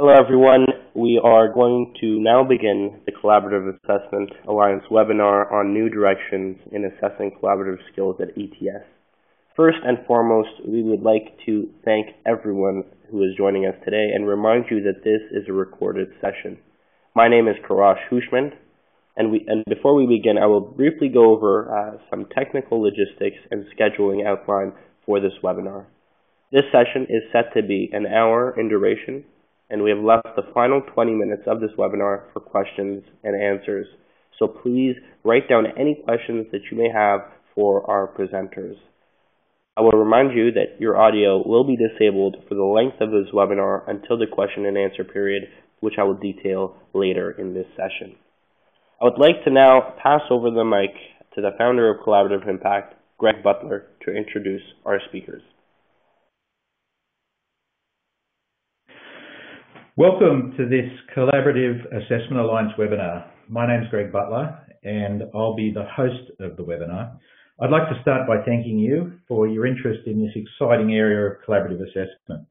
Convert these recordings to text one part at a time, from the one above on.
Hello everyone, we are going to now begin the Collaborative Assessment Alliance webinar on new directions in assessing collaborative skills at ETS. First and foremost, we would like to thank everyone who is joining us today and remind you that this is a recorded session. My name is Karash Hushman, and before we begin, I will briefly go over some technical logistics and scheduling outline for this webinar. This session is set to be an hour in duration, and we have left the final 20 minutes of this webinar for questions and answers. So please write down any questions that you may have for our presenters. I will remind you that your audio will be disabled for the length of this webinar until the question and answer period, which I will detail later in this session. I would like to now pass over the mic to the founder of Collaborative Impact, Greg Butler, to introduce our speakers. Welcome to this Collaborative Assessment Alliance webinar. My name is Greg Butler and I'll be the host of the webinar. I'd like to start by thanking you for your interest in this exciting area of collaborative assessment.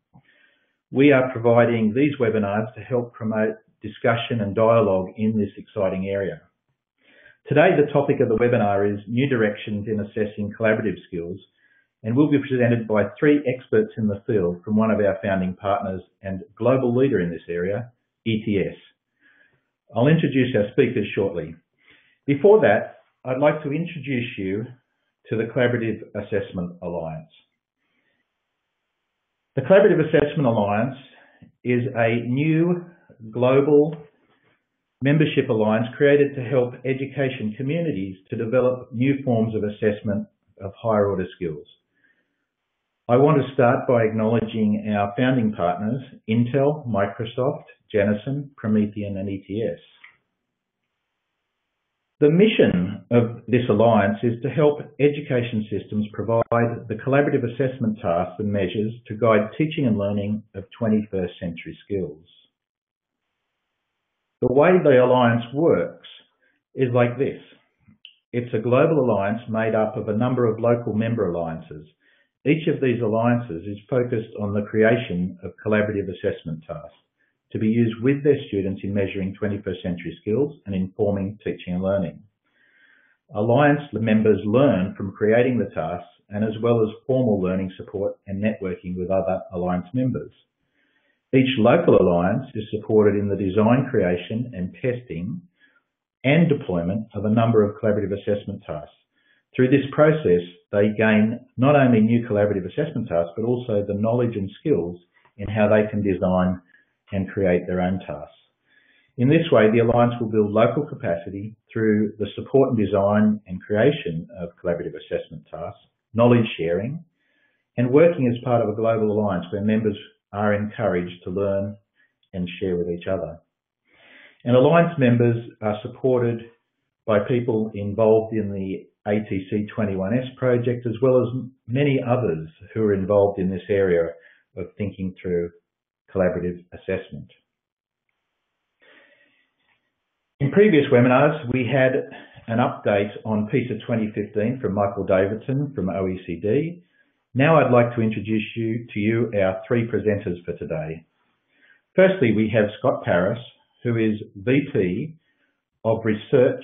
We are providing these webinars to help promote discussion and dialogue in this exciting area. Today, the topic of the webinar is New Directions in Assessing Collaborative Skills, and will be presented by three experts in the field from one of our founding partners and global leader in this area, ETS. I'll introduce our speakers shortly. Before that, I'd like to introduce you to the Collaborative Assessment Alliance. The Collaborative Assessment Alliance is a new global membership alliance created to help education communities to develop new forms of assessment of higher order skills. I want to start by acknowledging our founding partners, Intel, Microsoft, Janison, Promethean, and ETS. The mission of this alliance is to help education systems provide the collaborative assessment tasks and measures to guide teaching and learning of 21st century skills. The way the alliance works is like this. It's a global alliance made up of a number of local member alliances. Each of these alliances is focused on the creation of collaborative assessment tasks to be used with their students in measuring 21st century skills and informing teaching and learning. Alliance members learn from creating the tasks and as well as formal learning support and networking with other alliance members. Each local alliance is supported in the design, creation and testing and deployment of a number of collaborative assessment tasks. Through this process, they gain not only new collaborative assessment tasks, but also the knowledge and skills in how they can design and create their own tasks. In this way, the Alliance will build local capacity through the support and design and creation of collaborative assessment tasks, knowledge sharing, and working as part of a global alliance where members are encouraged to learn and share with each other. And Alliance members are supported by people involved in the ATC 21S project, as well as many others who are involved in this area of thinking through collaborative assessment. In previous webinars, we had an update on PISA 2015 from Michael Davidson from OECD. Now I'd like to introduce you our three presenters for today. Firstly, we have Scott Paris, who is VP of Research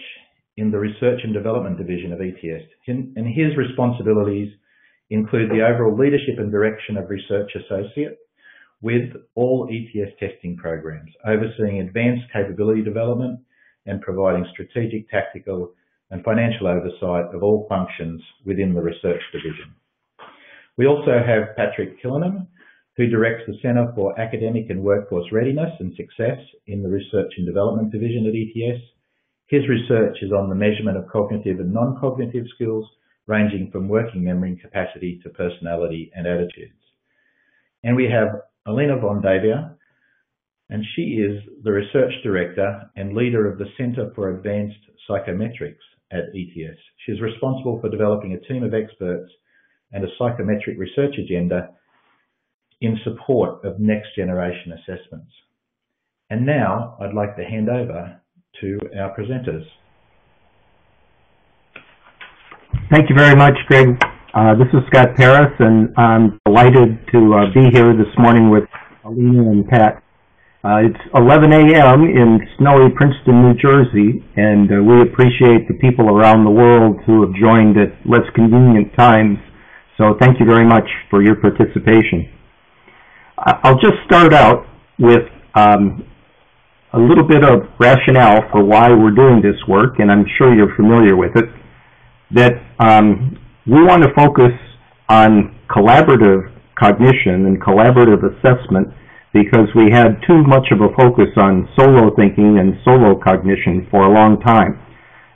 in the Research and Development Division of ETS, and his responsibilities include the overall leadership and direction of Research Associate with all ETS testing programs, overseeing advanced capability development and providing strategic, tactical and financial oversight of all functions within the Research Division. We also have Patrick Kyllonen, who directs the Centre for Academic and Workforce Readiness and Success in the Research and Development Division at ETS. His research is on the measurement of cognitive and non-cognitive skills, ranging from working memory and capacity to personality and attitudes. And we have Alina von Davier, and she is the Research Director and leader of the Centre for Advanced Psychometrics at ETS. She's responsible for developing a team of experts and a psychometric research agenda in support of next generation assessments. And now I'd like to hand over to our presenters. Thank you very much, Greg. This is Scott Paris, and I'm delighted to be here this morning with Alina and Pat. It's 11 a.m. in snowy Princeton, New Jersey, and we appreciate the people around the world who have joined at less convenient times. So thank you very much for your participation. I'll just start out with a little bit of rationale for why we're doing this work, and I'm sure you're familiar with it, that we want to focus on collaborative cognition and collaborative assessment because we had too much of a focus on solo thinking and solo cognition for a long time.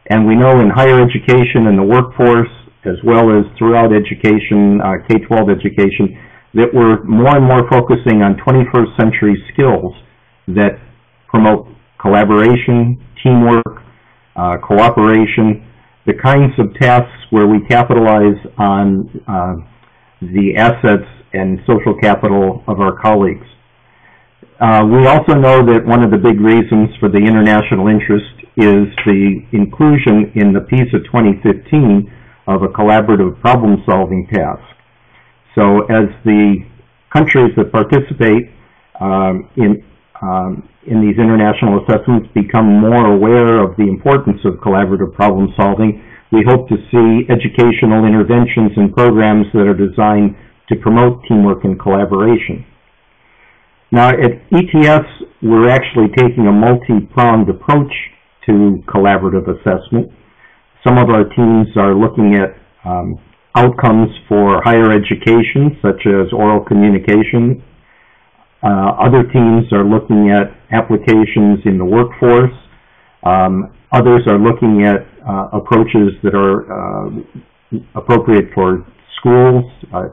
And we know in higher education and the workforce, as well as throughout education, K-12 education, that we're more and more focusing on 21st century skills that promote collaboration, teamwork, cooperation, the kinds of tasks where we capitalize on the assets and social capital of our colleagues. We also know that one of the big reasons for the international interest is the inclusion in the PISA 2015 of a collaborative problem-solving task. So as the countries that participate in these international assessments become more aware of the importance of collaborative problem-solving, we hope to see educational interventions and programs that are designed to promote teamwork and collaboration. Now at ETS, we're actually taking a multi-pronged approach to collaborative assessment. Some of our teams are looking at outcomes for higher education, such as oral communication. Other teams are looking at applications in the workforce. Others are looking at approaches that are appropriate for schools,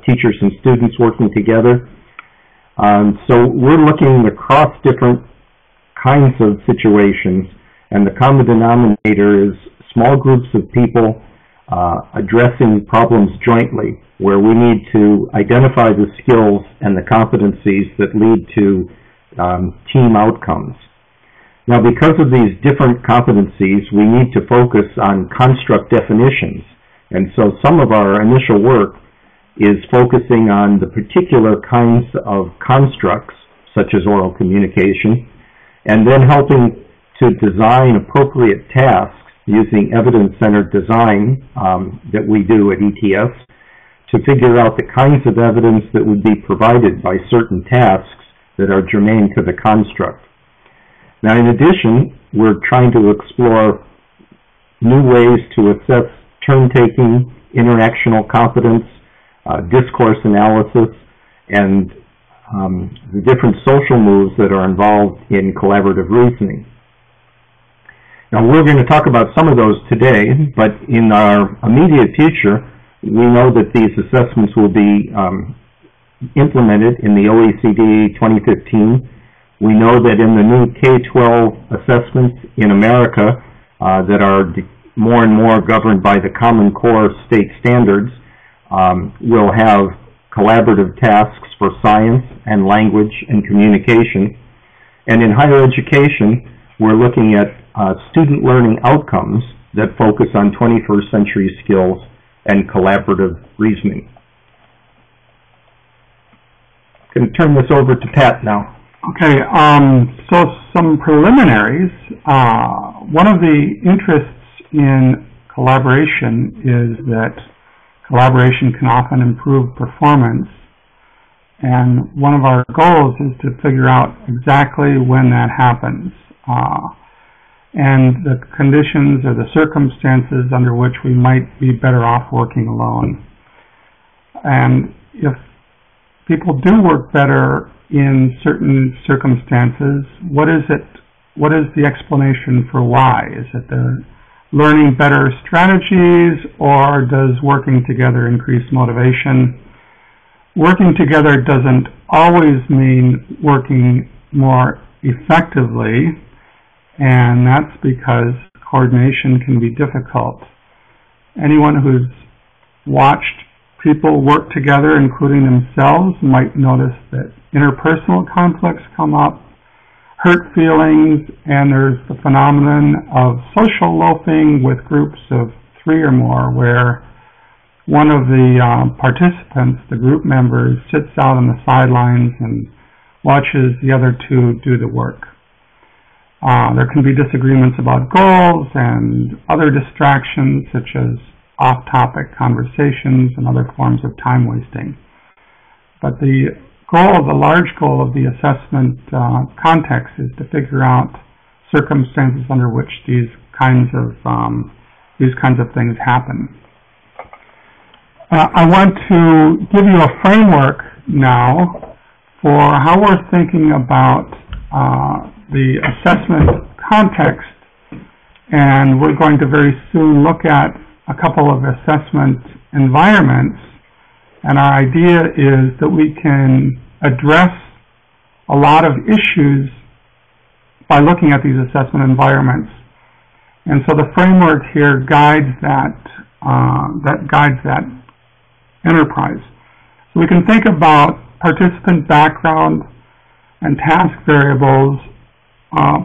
teachers and students working together. So we're looking across different kinds of situations, and the common denominator is small groups of people addressing problems jointly, where we need to identify the skills and the competencies that lead to team outcomes. Now, because of these different competencies, we need to focus on construct definitions, and so some of our initial work is focusing on the particular kinds of constructs, such as oral communication, and then helping to design appropriate tasks using evidence-centered design that we do at ETS to figure out the kinds of evidence that would be provided by certain tasks that are germane to the construct. Now, in addition, we're trying to explore new ways to assess turn-taking, interactional competence, discourse analysis, and the different social moves that are involved in collaborative reasoning. Now, we're going to talk about some of those today, but in our immediate future, we know that these assessments will be implemented in the OECD 2015. We know that in the new K-12 assessments in America that are more and more governed by the Common Core state standards, we'll have collaborative tasks for science and language and communication. And in higher education, we're looking at student learning outcomes that focus on 21st century skills and collaborative reasoning. I'm going to turn this over to Pat now. Okay, so some preliminaries. One of the interests in collaboration is that collaboration can often improve performance, and one of our goals is to figure out exactly when that happens and the conditions or the circumstances under which we might be better off working alone. And if people do work better in certain circumstances, what is the explanation for why? Is it the learning better strategies, or does working together increase motivation? Working together doesn't always mean working more effectively, and that's because coordination can be difficult. Anyone who's watched people work together, including themselves, might notice that interpersonal conflicts come up, hurt feelings, and there's the phenomenon of social loafing with groups of 3 or more, where one of the participants, the group members, sits out on the sidelines and watches the other two do the work. There can be disagreements about goals and other distractions, such as off-topic conversations and other forms of time wasting. But the large goal of the assessment context is to figure out circumstances under which these kinds of things happen. I want to give you a framework now for how we're thinking about the assessment context, and we're going to very soon look at a couple of assessment environments, and our idea is that we can address a lot of issues by looking at these assessment environments. And so the framework here guides that enterprise. So we can think about participant background and task variables,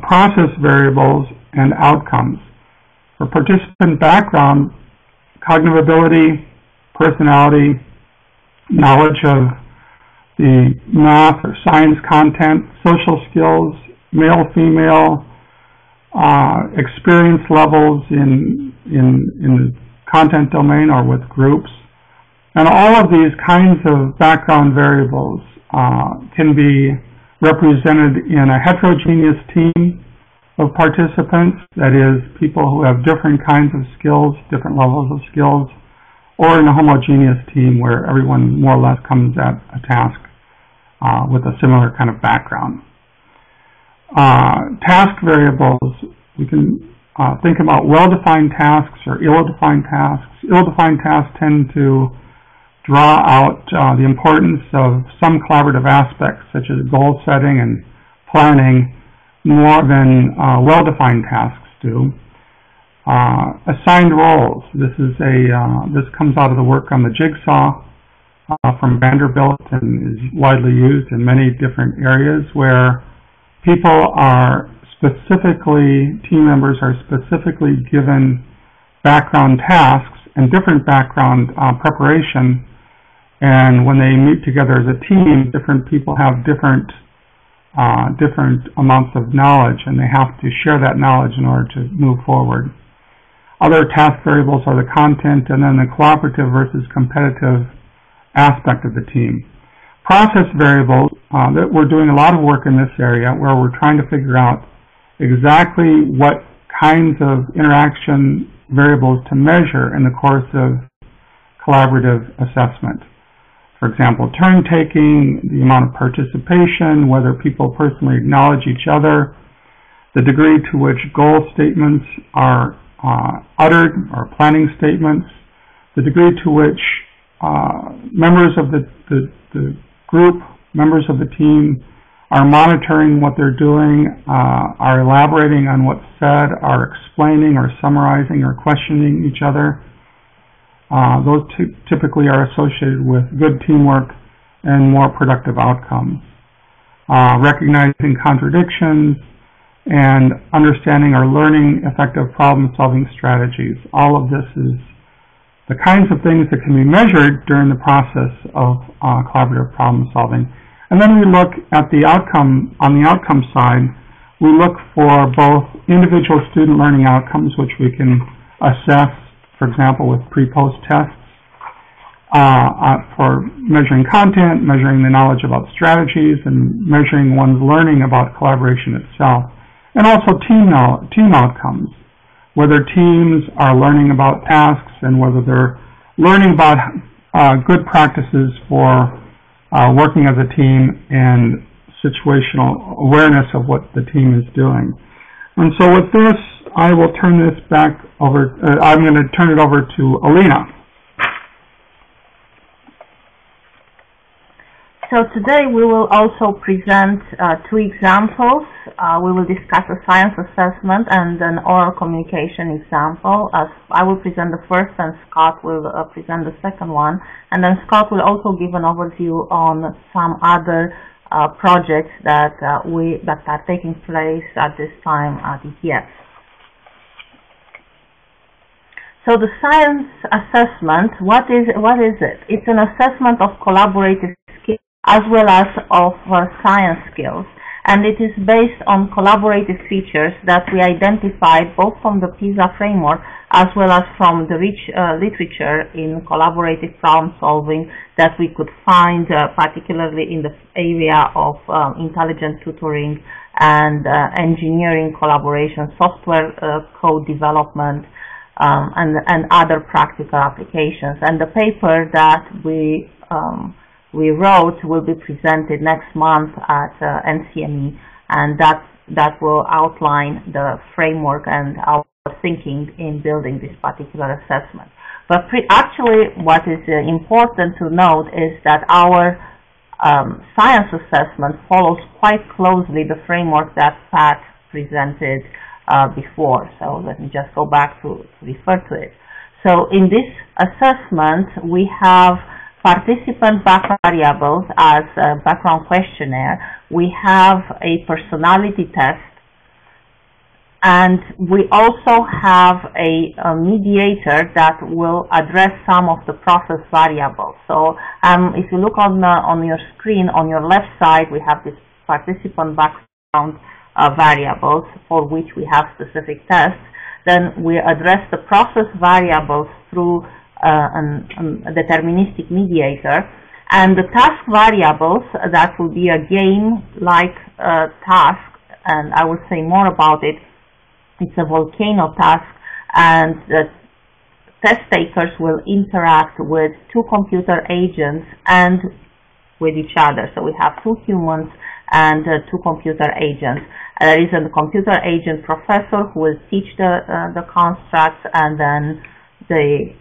process variables, and outcomes. For participant background, cognitive ability, personality, knowledge of the math or science content, social skills, male, female, experience levels in the content domain or with groups. And all of these kinds of background variables can be represented in a heterogeneous team of participants, that is, people who have different kinds of skills, different levels of skills, or in a homogeneous team where everyone more or less comes at a task with a similar kind of background. Task variables, we can think about well-defined tasks or ill-defined tasks. Ill-defined tasks tend to draw out the importance of some collaborative aspects, such as goal setting and planning, more than well-defined tasks do. Assigned roles. This comes out of the work on the jigsaw from Vanderbilt and is widely used in many different areas, where people are team members are specifically given background tasks and different background preparation. And when they meet together as a team, different people have different amounts of knowledge, and they have to share that knowledge in order to move forward. Other task variables are the content and then the cooperative versus competitive aspect of the team. Process variables, that we're doing a lot of work in this area where we're trying to figure out exactly what kinds of interaction variables to measure in the course of collaborative assessment. For example, turn-taking, the amount of participation, whether people personally acknowledge each other, the degree to which goal statements are uttered, or planning statements, the degree to which members of the group, members of the team, are monitoring what they're doing, are elaborating on what's said, are explaining or summarizing or questioning each other. Those typically are associated with good teamwork and more productive outcomes. Recognizing contradictions and understanding or learning effective problem-solving strategies. All of this is the kinds of things that can be measured during the process of collaborative problem-solving. And then we look at the outcome. On the outcome side, we look for both individual student learning outcomes, which we can assess, for example, with pre-post tests, for measuring content, measuring the knowledge about strategies, and measuring one's learning about collaboration itself. And also team outcomes, whether teams are learning about tasks and whether they're learning about good practices for working as a team and situational awareness of what the team is doing. And so with this, I will turn this back over, I'm going to turn it over to Alina. So today we will also present two examples. We will discuss a science assessment and an oral communication example. I will present the first and Scott will present the second one. And then Scott will also give an overview on some other projects that are taking place at this time at ETS. So the science assessment, what is it? It's an assessment of collaborative skills as well as of science skills. And it is based on collaborative features that we identified both from the PISA framework as well as from the rich literature in collaborative problem solving that we could find particularly in the area of intelligent tutoring and engineering collaboration, software code development, and other practical applications. And the paper that we wrote will be presented next month at NCME, and that will outline the framework and our thinking in building this particular assessment. But actually what is important to note is that our science assessment follows quite closely the framework that Pat presented before. So let me just go back to refer to it. So in this assessment we have participant background variables as a background questionnaire. We have a personality test, and we also have a mediator that will address some of the process variables. So if you look on your screen, on your left side, we have this participant background variables for which we have specific tests. Then we address the process variables through a deterministic mediator, and the task variables, that will be a game-like task, and I will say more about it. It's a volcano task, and the test takers will interact with two computer agents and with each other. So we have two humans and two computer agents. There is a computer agent professor who will teach the constructs, and then they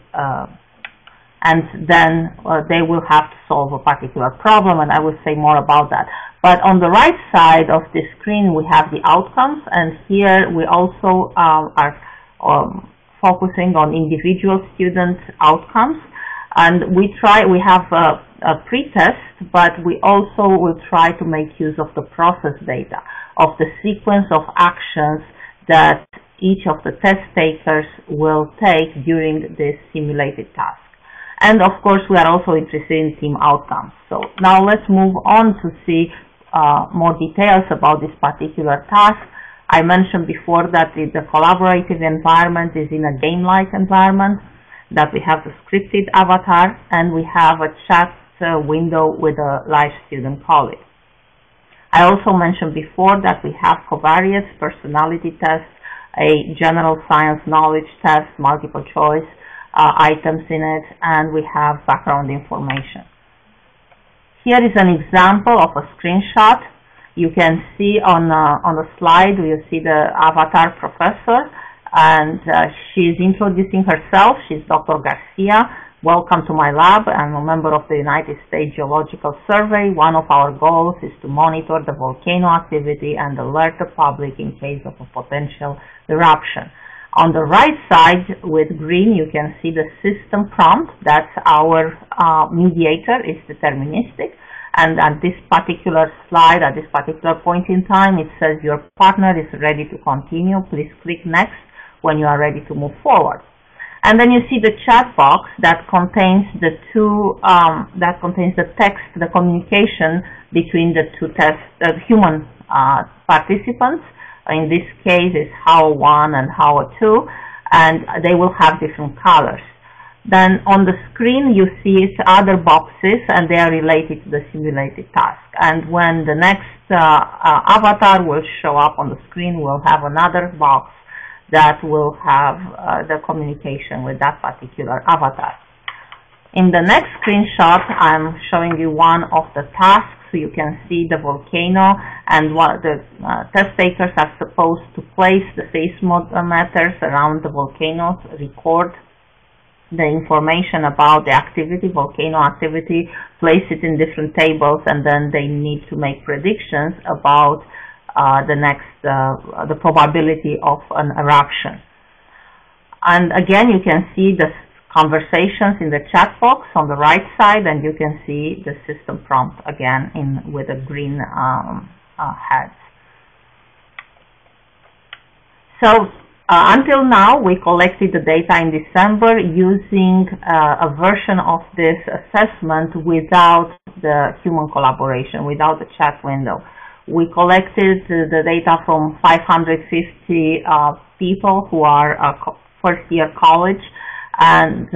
will have to solve a particular problem, and I will say more about that. But on the right side of the screen we have the outcomes, and here we also are focusing on individual student outcomes, and we have a pre-test, but we also will try to make use of the process data, of the sequence of actions that each of the test takers will take during this simulated task. And of course we are also interested in team outcomes. So now let's move on to see more details about this particular task. I mentioned before that the collaborative environment is in a game-like environment, that we have the scripted avatar, and we have a chat window with a live student colleague. I also mentioned before that we have covariates, personality tests, a general science knowledge test, multiple choice items in it, and we have background information. Here is an example of a screenshot. You can see on the slide, you see the avatar professor, and she's introducing herself. She's Dr. Garcia. Welcome to my lab. I'm a member of the United States Geological Survey. One of our goals is to monitor the volcano activity and alert the public in case of a potential eruption. On the right side with green, you can see the system prompt. That's our mediator, is deterministic. And at this particular slide, at this particular point in time, it says your partner is ready to continue. Please click next when you are ready to move forward. And then you see the chat box that contains the text, the communication between the two human participants. In this case, it's HOW1 and HOW2, and they will have different colors. Then on the screen, you see other boxes, and they are related to the simulated task. And when the next avatar will show up on the screen, we'll have another box that will have the communication with that particular avatar. In the next screenshot, I'm showing you one of the tasks. So you can see the volcano, and what the test takers are supposed to place the seismometers around the volcanoes, record the information about the activity, volcano activity, place it in different tables, and then they need to make predictions about the probability of an eruption. And again, you can see the conversations in the chat box on the right side, and you can see the system prompt again with a green heads. So Until now, we collected the data in December using a version of this assessment without the human collaboration, without the chat window. We collected the data from 550 people who are first-year college, and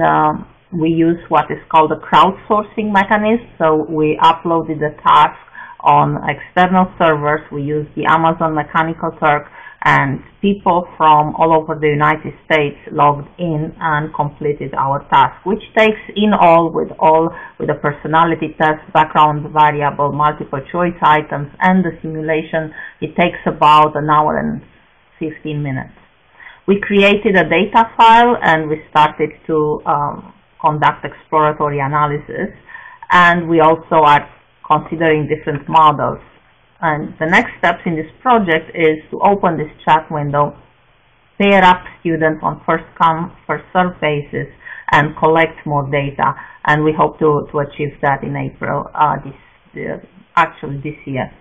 we use what is called a crowdsourcing mechanism. So we uploaded the task on external servers. We use the Amazon Mechanical Turk, and people from all over the United States logged in and completed our task, which takes in all with a personality test, background variable, multiple choice items, and the simulation. It takes about an hour and 15 minutes. We created a data file and we started to conduct exploratory analysis, and we also are considering different models. And the next steps in this project is to open this chat window, pair up students on first come, first served basis, and collect more data. And we hope to achieve that in April, this year.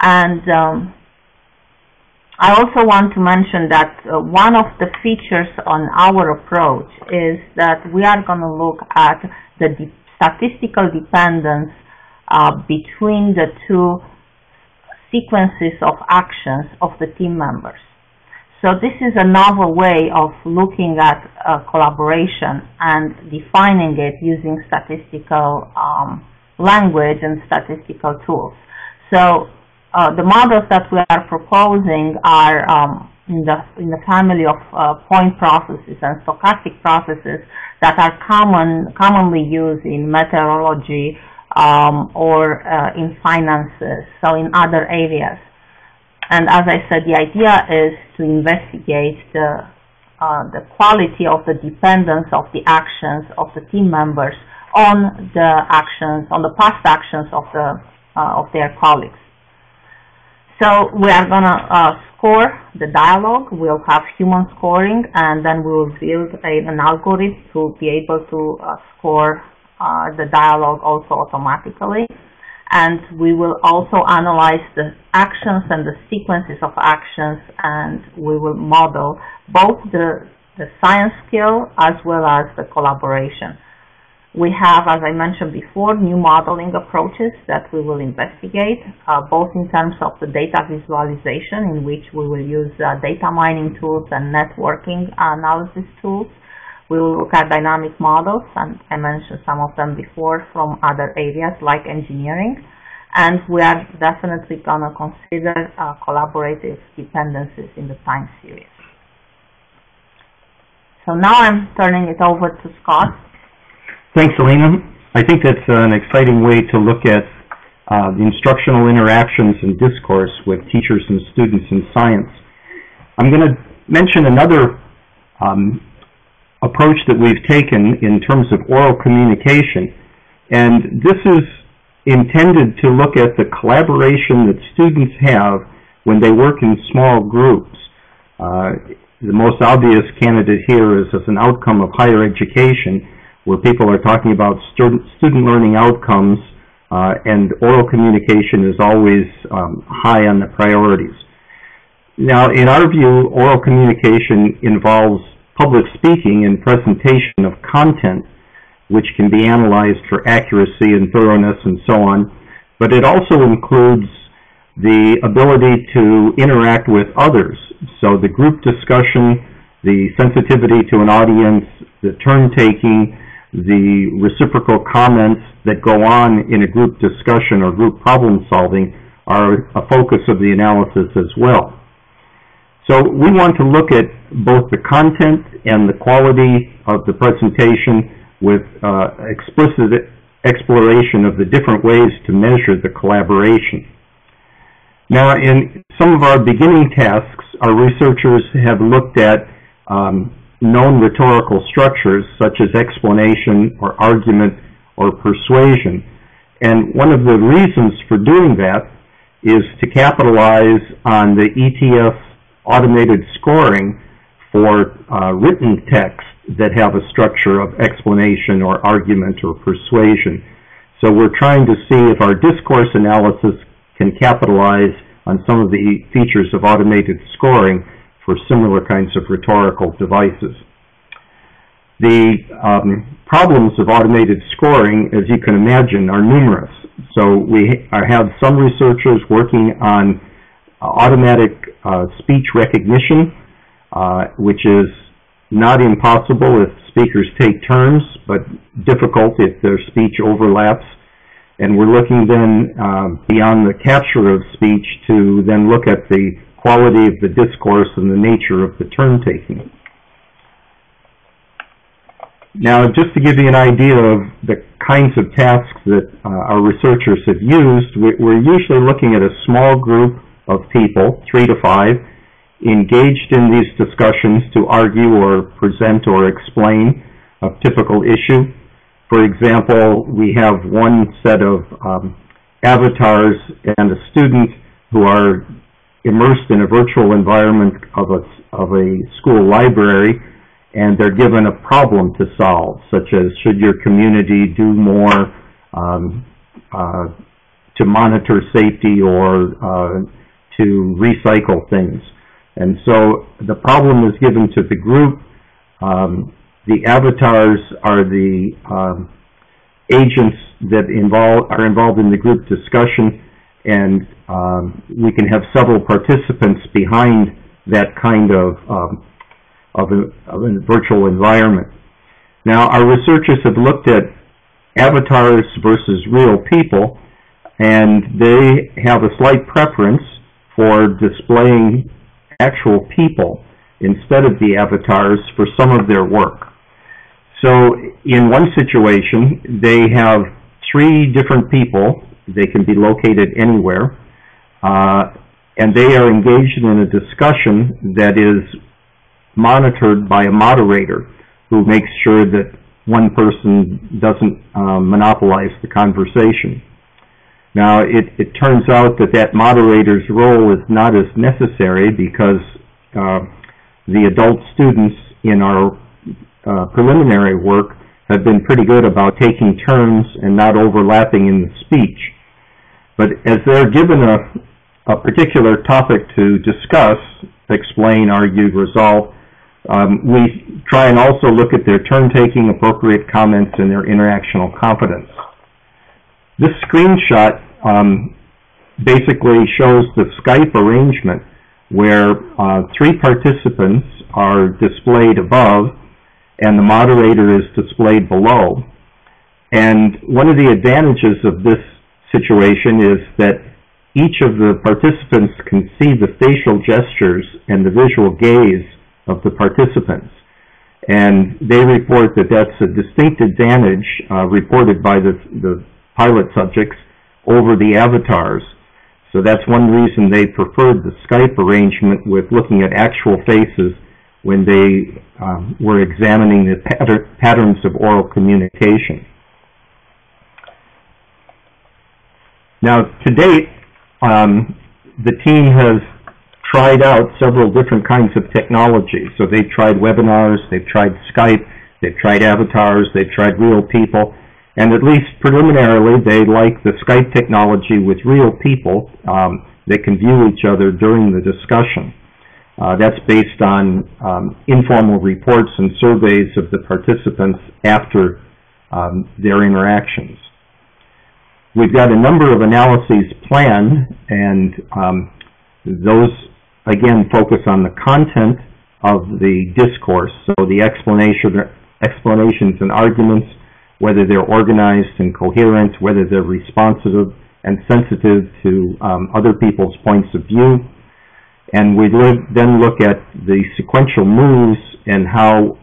And I also want to mention that one of the features on our approach is that we are going to look at the statistical dependence between the two sequences of actions of the team members. So this is a novel way of looking at collaboration and defining it using statistical language and statistical tools. So the models that we are proposing are in the family of point processes and stochastic processes that are commonly used in meteorology or in finances, so in other areas. And as I said, the idea is to investigate the quality of the dependence of the actions of the team members on the actions, on the past actions of their colleagues. So we are going to score the dialogue. We'll have human scoring, and then we will build an algorithm to be able to score the dialogue also automatically. And we will also analyze the actions and the sequences of actions, and we will model both the science skill as well as the collaboration. We have, as I mentioned before, new modeling approaches that we will investigate, both in terms of the data visualization, in which we will use data mining tools and networking analysis tools. We will look at dynamic models, and I mentioned some of them before from other areas like engineering. And we are definitely going to consider collaborative dependencies in the time series. So now I'm turning it over to Scott. Thanks, Alina. I think that's an exciting way to look at the instructional interactions and discourse with teachers and students in science. I'm going to mention another approach that we've taken in terms of oral communication, and this is intended to look at the collaboration that students have when they work in small groups. The most obvious candidate here is as an outcome of higher education, where people are talking about student learning outcomes, and oral communication is always high on the priorities. Now, in our view, oral communication involves public speaking and presentation of content, which can be analyzed for accuracy and thoroughness and so on, but it also includes the ability to interact with others. So the group discussion, the sensitivity to an audience, the turn-taking, the reciprocal comments that go on in a group discussion or group problem solving are a focus of the analysis as well. So we want to look at both the content and the quality of the presentation with explicit exploration of the different ways to measure the collaboration. Now, in some of our beginning tasks, our researchers have looked at known rhetorical structures such as explanation or argument or persuasion. And one of the reasons for doing that is to capitalize on the ETS automated scoring for written text that have a structure of explanation or argument or persuasion. So we're trying to see if our discourse analysis can capitalize on some of the features of automated scoring for similar kinds of rhetorical devices. The problems of automated scoring, as you can imagine, are numerous. So we have some researchers working on automatic speech recognition, which is not impossible if speakers take turns, but difficult if their speech overlaps. And we're looking then beyond the capture of speech to then look at the quality of the discourse and the nature of the turn taking. Now, just to give you an idea of the kinds of tasks that our researchers have used, we're usually looking at a small group of people, 3 to 5, engaged in these discussions to argue or present or explain a typical issue. For example, we have one set of avatars and a student who are immersed in a virtual environment of a school library, and they're given a problem to solve, such as should your community do more to monitor safety or to recycle things. And so the problem is given to the group. The avatars are the agents that are involved in the group discussion, and we can have several participants behind that kind of a virtual environment. Now, our researchers have looked at avatars versus real people, and they have a slight preference for displaying actual people instead of the avatars for some of their work. So in one situation, they have 3 different people. They can be located anywhere, and they are engaged in a discussion that is monitored by a moderator who makes sure that one person doesn't monopolize the conversation. Now, it turns out that that moderator's role is not as necessary because the adult students in our preliminary work have been pretty good about taking turns and not overlapping in the speech. But as they're given a particular topic to discuss, explain, argue, resolve, we try and also look at their turn-taking, appropriate comments, and their interactional competence. This screenshot basically shows the Skype arrangement where 3 participants are displayed above and the moderator is displayed below. And one of the advantages of this situation is that each of the participants can see the facial gestures and the visual gaze of the participants. And they report that that's a distinct advantage reported by the pilot subjects over the avatars. So that's one reason they preferred the Skype arrangement with looking at actual faces when they were examining the patterns of oral communication. Now, to date, the team has tried out several different kinds of technology. So they've tried webinars, they've tried Skype, they've tried avatars, they've tried real people, and at least preliminarily they like the Skype technology with real people that can view each other during the discussion. That's based on informal reports and surveys of the participants after their interactions. We've got a number of analyses planned, and those, again, focus on the content of the discourse, so the explanations and arguments, whether they're organized and coherent, whether they're responsive and sensitive to other people's points of view. And we then look at the sequential moves and how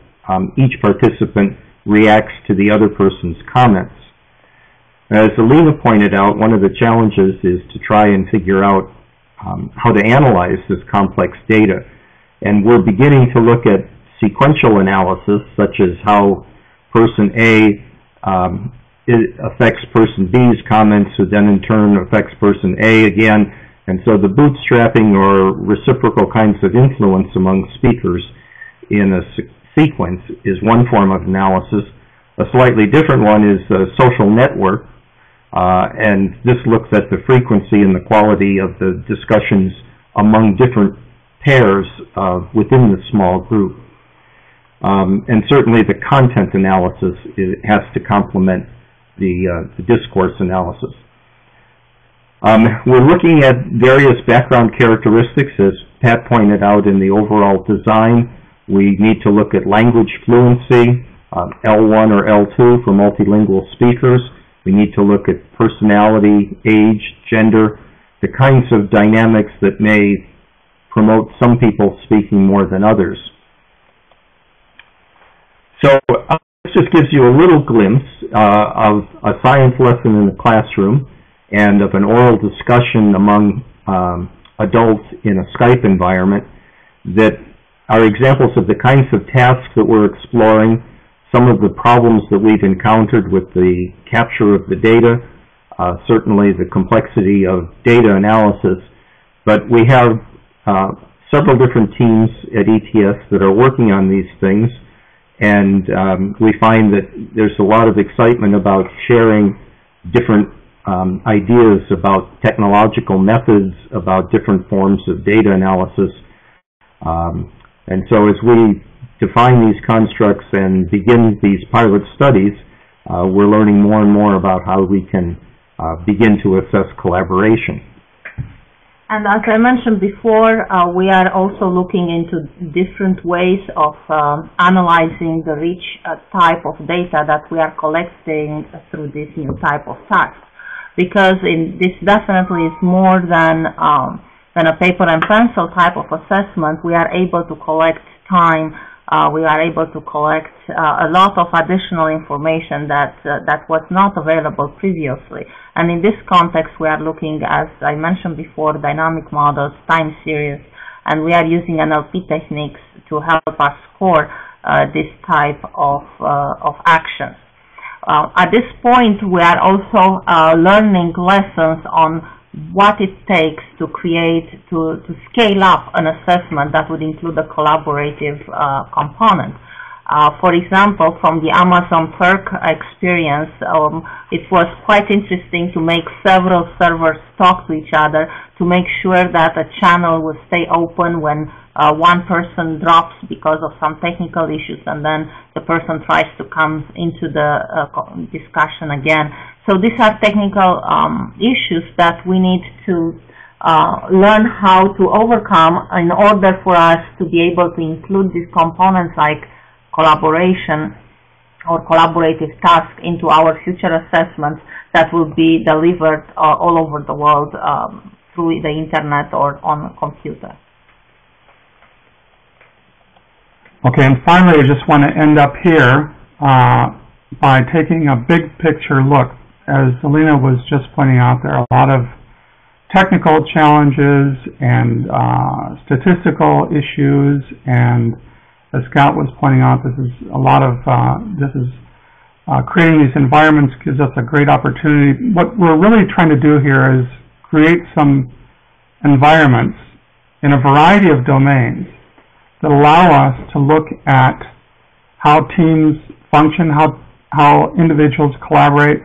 each participant reacts to the other person's comments. As Alina pointed out, one of the challenges is to try and figure out how to analyze this complex data. And we're beginning to look at sequential analysis, such as how person A affects person B's comments, who then in turn affects person A again. And so the bootstrapping or reciprocal kinds of influence among speakers in a sequence is one form of analysis. A slightly different one is a social network, and this looks at the frequency and the quality of the discussions among different pairs within the small group. And certainly the content analysis has to complement the discourse analysis. We're looking at various background characteristics, as Pat pointed out in the overall design. We need to look at language fluency, L1 or L2 for multilingual speakers. We need to look at personality, age, gender, the kinds of dynamics that may promote some people speaking more than others. So this just gives you a little glimpse of a science lesson in the classroom and of an oral discussion among adults in a Skype environment that are examples of the kinds of tasks that we're exploring, some of the problems that we've encountered with the capture of the data, certainly the complexity of data analysis, but we have several different teams at ETS that are working on these things, and we find that there's a lot of excitement about sharing different ideas about technological methods, about different forms of data analysis. And so as we define these constructs and begin these pilot studies, we're learning more and more about how we can begin to assess collaboration. And as I mentioned before, we are also looking into different ways of analyzing the rich type of data that we are collecting through this new type of task. Because this definitely is more than a paper and pencil type of assessment. We are able to collect time. We are able to collect a lot of additional information that was not available previously. And in this context, we are looking, as I mentioned before, dynamic models, time series, and we are using NLP techniques to help us score this type of actions. At this point, we are also learning lessons on what it takes to scale up an assessment that would include a collaborative component. For example, from the Amazon Turk experience, it was quite interesting to make several servers talk to each other to make sure that a channel will stay open when one person drops because of some technical issues, and then the person tries to come into the discussion again. So these are technical issues that we need to learn how to overcome in order for us to be able to include these components like collaboration or collaborative tasks into our future assessments that will be delivered all over the world through the internet or on a computer. Okay, and finally I just want to end up here by taking a big picture look. As Alina was just pointing out, there are a lot of technical challenges and statistical issues, and as Scott was pointing out, this is a lot of creating these environments gives us a great opportunity. What we're really trying to do here is create some environments in a variety of domains that allow us to look at how teams function, how individuals collaborate,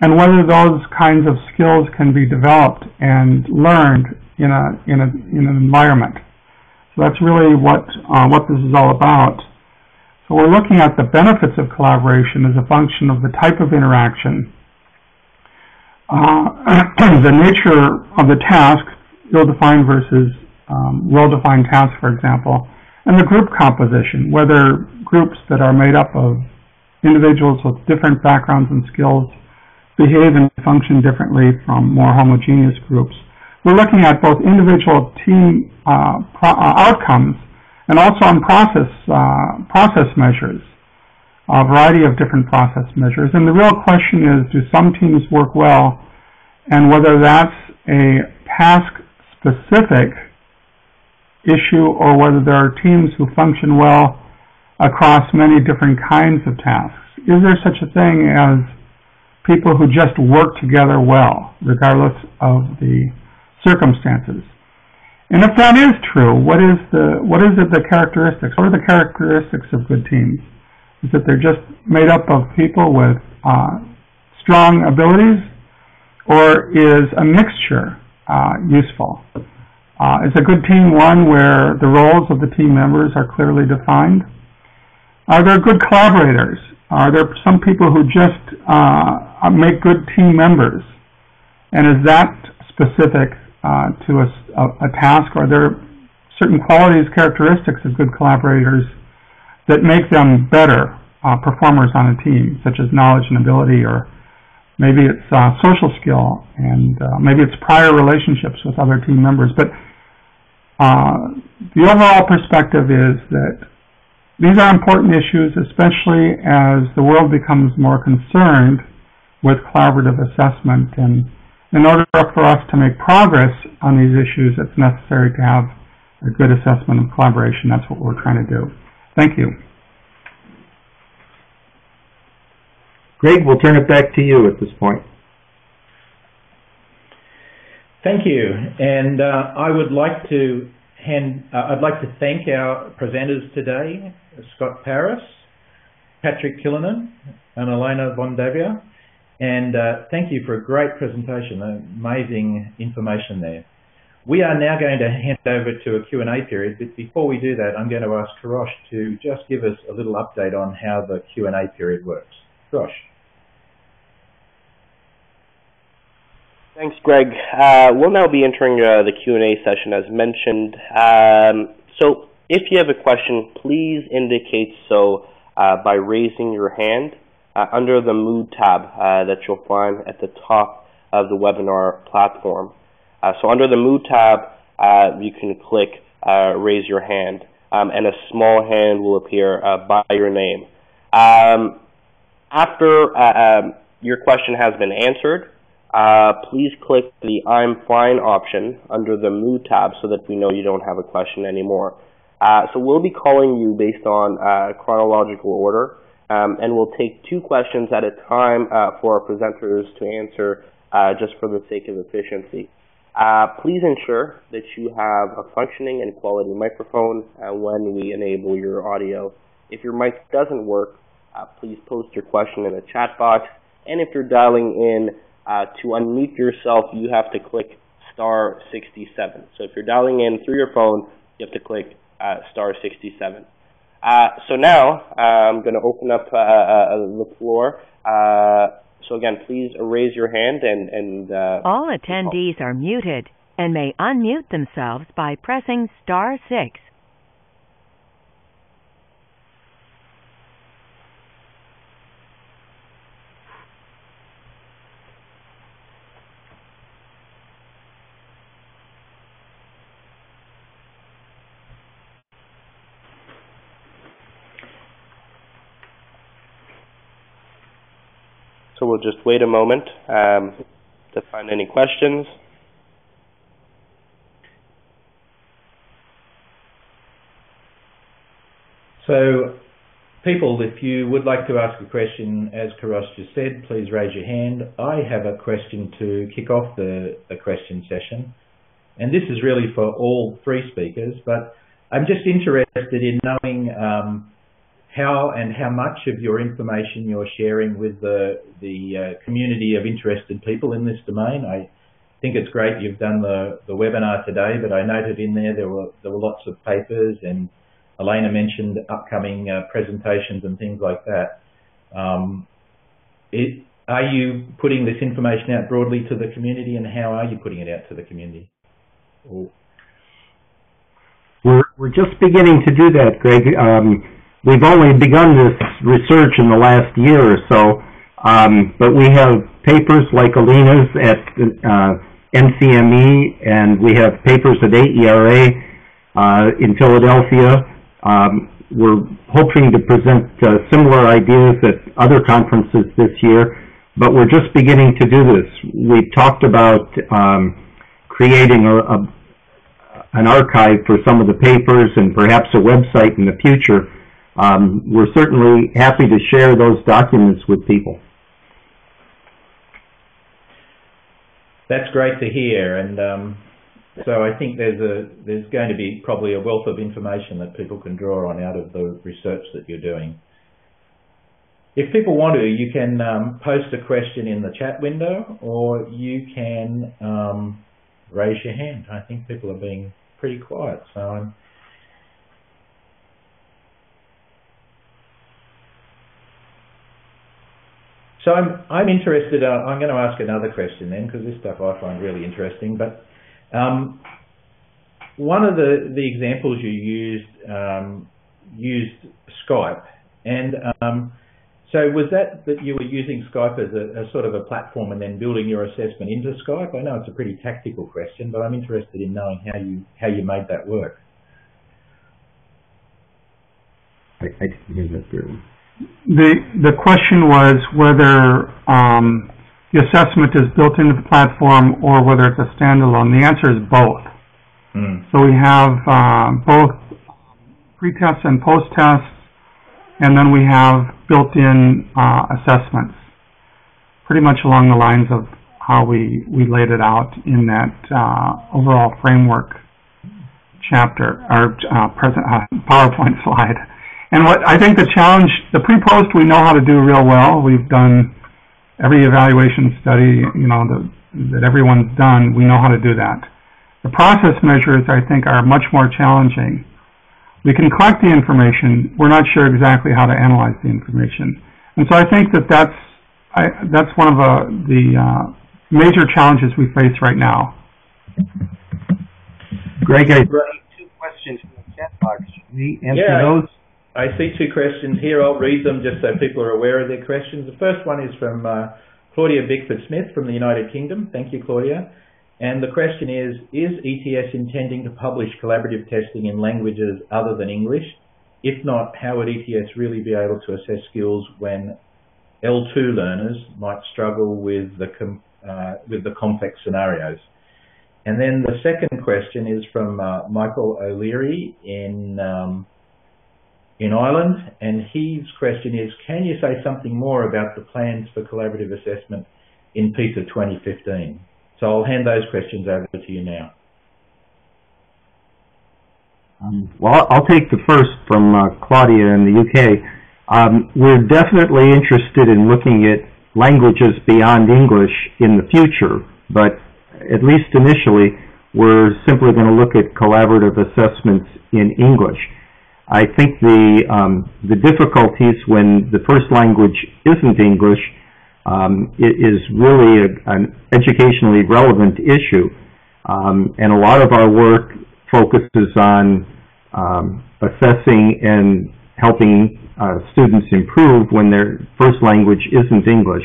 and whether those kinds of skills can be developed and learned in an environment. So that's really what this is all about. So we're looking at the benefits of collaboration as a function of the type of interaction, the nature of the task, ill-defined versus well-defined task, for example, and the group composition, whether groups that are made up of individuals with different backgrounds and skills behave and function differently from more homogeneous groups. We're looking at both individual team outcomes and also on process measures, a variety of different process measures. And the real question is, do some teams work well, and whether that's a task-specific issue or whether there are teams who function well across many different kinds of tasks. Is there such a thing as people who just work together well, regardless of the circumstances? And if that is true, what are the characteristics? What are the characteristics of good teams? Is it they're just made up of people with strong abilities, or is a mixture useful? Is a good team one where the roles of the team members are clearly defined? Are there good collaborators? Are there some people who just make good team members? And is that specific to a task? Or are there certain qualities, characteristics of good collaborators that make them better performers on a team, such as knowledge and ability, or maybe it's social skill, and maybe it's prior relationships with other team members. But the overall perspective is that these are important issues, especially as the world becomes more concerned with collaborative assessment. And in order for us to make progress on these issues, it's necessary to have a good assessment of collaboration. That's what we're trying to do. Thank you. Greg, we'll turn it back to you at this point. Thank you, and I'd like to thank our presenters today, Scott Paris, Patrick Kyllonen, and Alina von Davier, and thank you for a great presentation, amazing information there. We are now going to hand over to a Q&A period, but before we do that, I'm going to ask Karosh to just give us a little update on how the Q&A period works. Karosh. Thanks, Greg. We'll now be entering the Q&A session as mentioned. So if you have a question, please indicate so by raising your hand under the Mood tab that you'll find at the top of the webinar platform. So under the Mood tab, you can click raise your hand, and a small hand will appear by your name. After your question has been answered, please click the I'm fine option under the Mood tab so that we know you don't have a question anymore. So we'll be calling you based on chronological order, and we'll take 2 questions at a time for our presenters to answer just for the sake of efficiency. Please ensure that you have a functioning and quality microphone when we enable your audio. If your mic doesn't work, please post your question in the chat box, and if you're dialing in to unmute yourself, you have to click star 67. So if you're dialing in through your phone, you have to click star 67. So now I'm going to open up the floor. So again, please raise your hand and all attendees are muted and may unmute themselves by pressing star 6. So we'll just wait a moment to find any questions. So, people, if you would like to ask a question, as Karosh just said, please raise your hand. I have a question to kick off the question session, and this is really for all 3 speakers, but I'm just interested in knowing how and how much of your information you're sharing with the community of interested people in this domain. I think it's great you've done the webinar today, but I noted in there were lots of papers, and Alina mentioned upcoming presentations and things like that. Are you putting this information out broadly to the community, and how are you putting it out to the community? We're just beginning to do that, Greg. We've only begun this research in the last year or so, but we have papers like Alina's at NCME, and we have papers at AERA in Philadelphia. We're hoping to present similar ideas at other conferences this year, but we're just beginning to do this. We've talked about creating an archive for some of the papers and perhaps a website in the future. We're certainly happy to share those documents with people. That's great to hear, and so I think there's going to be probably a wealth of information that people can draw on out of the research that you're doing. If people want to, you can post a question in the chat window, or you can raise your hand. I think people are being pretty quiet, so I'm interested. I'm going to ask another question then, because this stuff I find really interesting. But one of the examples you used Skype, and so was that you were using Skype as a sort of a platform and then building your assessment into Skype? I know it's a pretty tactical question, but I'm interested in knowing how you made that work. I didn't hear that very well. The question was whether the assessment is built into the platform or whether it's a standalone. The answer is both. So we have both pre-tests and post-tests, and then we have built-in assessments, pretty much along the lines of how we laid it out in that overall framework chapter, or PowerPoint slide. And what I think the challenge, the pre-post we know how to do real well. We've done every evaluation study, that everyone's done. We know how to do that. The process measures, I think, are much more challenging. We can collect the information. We're not sure exactly how to analyze the information. And so I think that's one of the major challenges we face right now. Greg, I see 2 questions in the chat box. Should we answer those? I see 2 questions here. I'll read them just so people are aware of their questions. The first one is from Claudia Bickford-Smith from the United Kingdom. Thank you, Claudia. And the question is ETS intending to publish collaborative testing in languages other than English? If not, how would ETS really be able to assess skills when L2 learners might struggle with the complex scenarios? And then the second question is from Michael O'Leary in Ireland, and his question is, can you say something more about the plans for collaborative assessment in PISA 2015? So I'll hand those questions over to you now. Well, I'll take the first from Claudia in the UK. We're definitely interested in looking at languages beyond English in the future, but at least initially, we're simply going to look at collaborative assessments in English. I think the difficulties when the first language isn't English is really an educationally relevant issue, and a lot of our work focuses on assessing and helping students improve when their first language isn't English.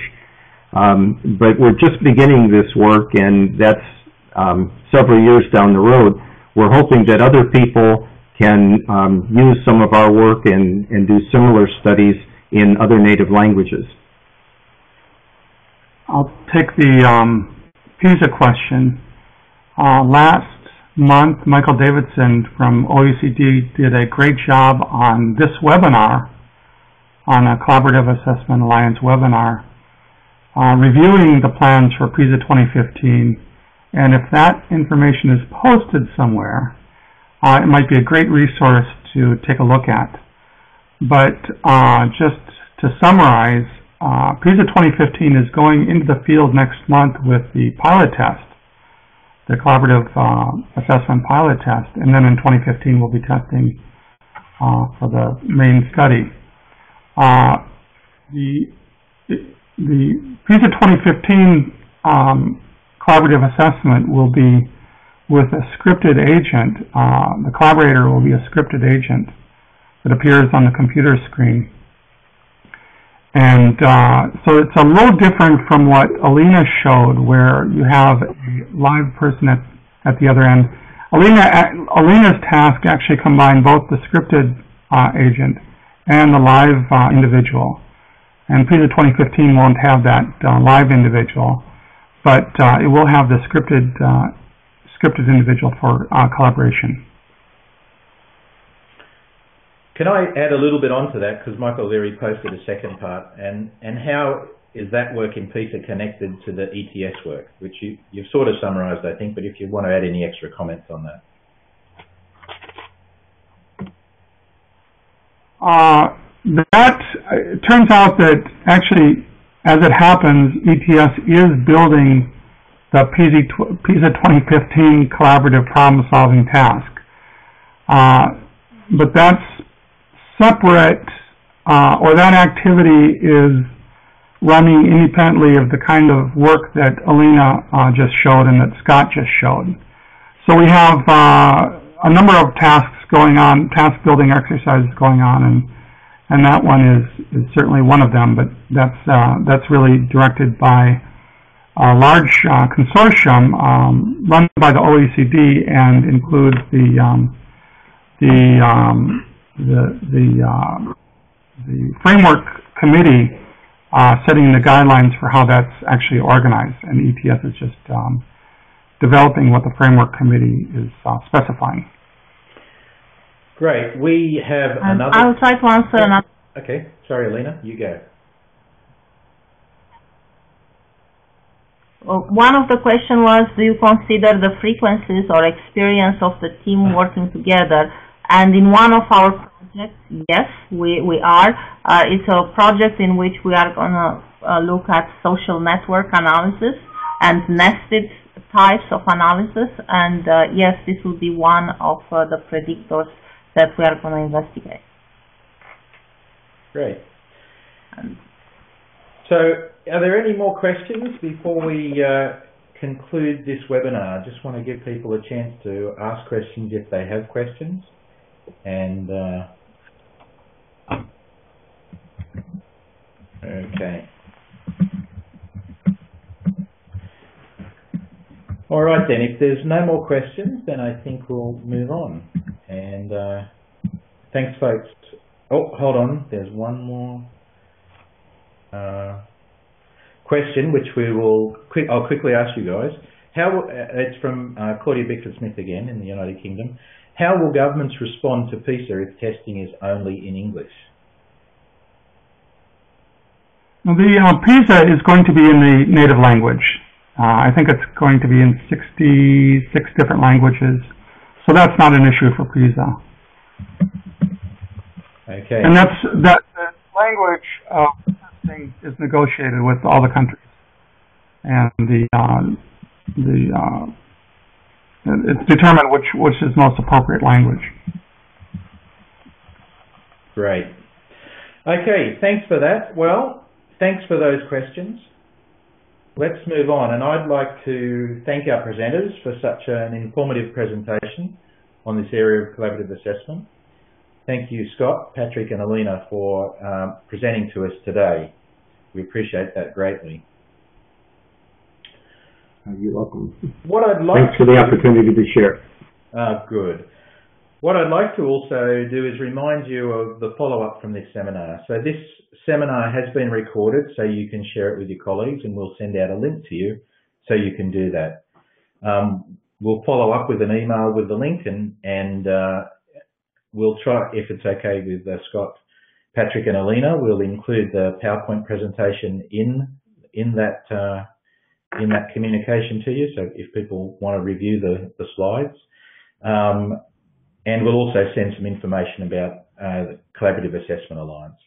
But we're just beginning this work, and that's several years down the road. We're hoping that other people can use some of our work and do similar studies in other native languages. I'll take the PISA question. Last month, Michael Davidson from OECD did a great job on this webinar, on a Collaborative Assessment Alliance webinar, reviewing the plans for PISA 2015. And if that information is posted somewhere, it might be a great resource to take a look at. But just to summarize, PISA 2015 is going into the field next month with the pilot test, the collaborative assessment pilot test, and then in 2015 we'll be testing for the main study. The PISA 2015 collaborative assessment will be with a scripted agent. The collaborator will be a scripted agent that appears on the computer screen. And so it's a little different from what Alina showed, where you have a live person at the other end. Alina's task actually combined both the scripted agent and the live individual. And PISA 2015 won't have that live individual, but it will have the scripted individual for collaboration. Can I add a little bit onto that, because Michael Leary posted a second part, and how is that work in PISA connected to the ETS work, which you've sort of summarised, I think, but if you want to add any extra comments on that. It turns out that actually, as it happens, ETS is building the PISA 2015 collaborative problem-solving task. But that's separate, or that activity is running independently of the kind of work that Alina just showed and that Scott just showed. So we have a number of tasks going on, task building exercises going on, and that one is certainly one of them, but that's really directed by a large consortium run by the OECD and includes the framework committee setting the guidelines for how that's actually organized, and ETS is just developing what the framework committee is specifying. Great. We have another... I will try to answer another... Okay. Sorry, Alina. You go. Well, one of the questions was, do you consider the frequencies or experience of the team working together? And in one of our projects, yes, we are. It's a project in which we are going to look at social network analysis and nested types of analysis. And yes, this will be one of the predictors that we are going to investigate. Great. So, are there any more questions before we conclude this webinar? I just want to give people a chance to ask questions if they have questions. And okay. All right then, if there's no more questions, then I think we'll move on. And thanks, folks. Oh, hold on, there's one more question, which I'll quickly ask you guys. It's from Claudia Bickford-Smith again in the United Kingdom. How will governments respond to PISA if testing is only in English? Well, the PISA is going to be in the native language. I think it's going to be in 66 different languages. So that's not an issue for PISA. Okay. And that language of testing is negotiated with all the countries, and it's determined which is most appropriate language. Great. Okay, thanks for that. Well, thanks for those questions. Let's move on, and I'd like to thank our presenters for such an informative presentation on this area of collaborative assessment. Thank you, Scott, Patrick and Alina, for presenting to us today. We appreciate that greatly. You're welcome. Thanks for the opportunity to share. Good. What I'd like to also do is remind you of the follow-up from this seminar. So this seminar has been recorded, so you can share it with your colleagues, and we'll send out a link to you so you can do that. We'll follow up with an email with the link, and we'll try, if it's okay with Scott, Patrick and Alina, we'll include the PowerPoint presentation in that communication to you, so if people want to review the slides. And we'll also send some information about the Collaborative Assessment Alliance.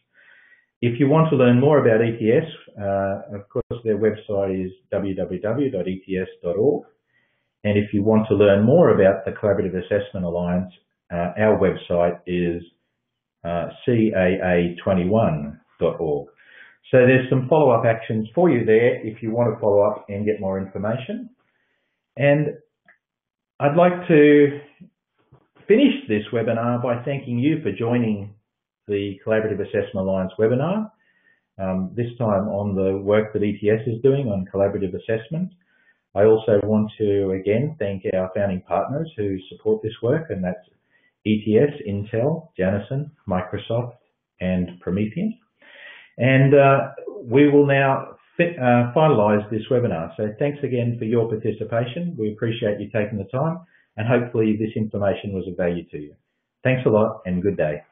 If you want to learn more about ETS, of course their website is www.ets.org. And if you want to learn more about the Collaborative Assessment Alliance, our website is caa21.org. So there's some follow-up actions for you there if you want to follow up and get more information. And I'd like to finish this webinar by thanking you for joining the Collaborative Assessment Alliance webinar, this time on the work that ETS is doing on collaborative assessment. I also want to again thank our founding partners who support this work, and that's ETS, Intel, Janison, Microsoft, and Promethean. And we will now finalise this webinar. So thanks again for your participation. We appreciate you taking the time, and hopefully this information was of value to you. Thanks a lot and good day.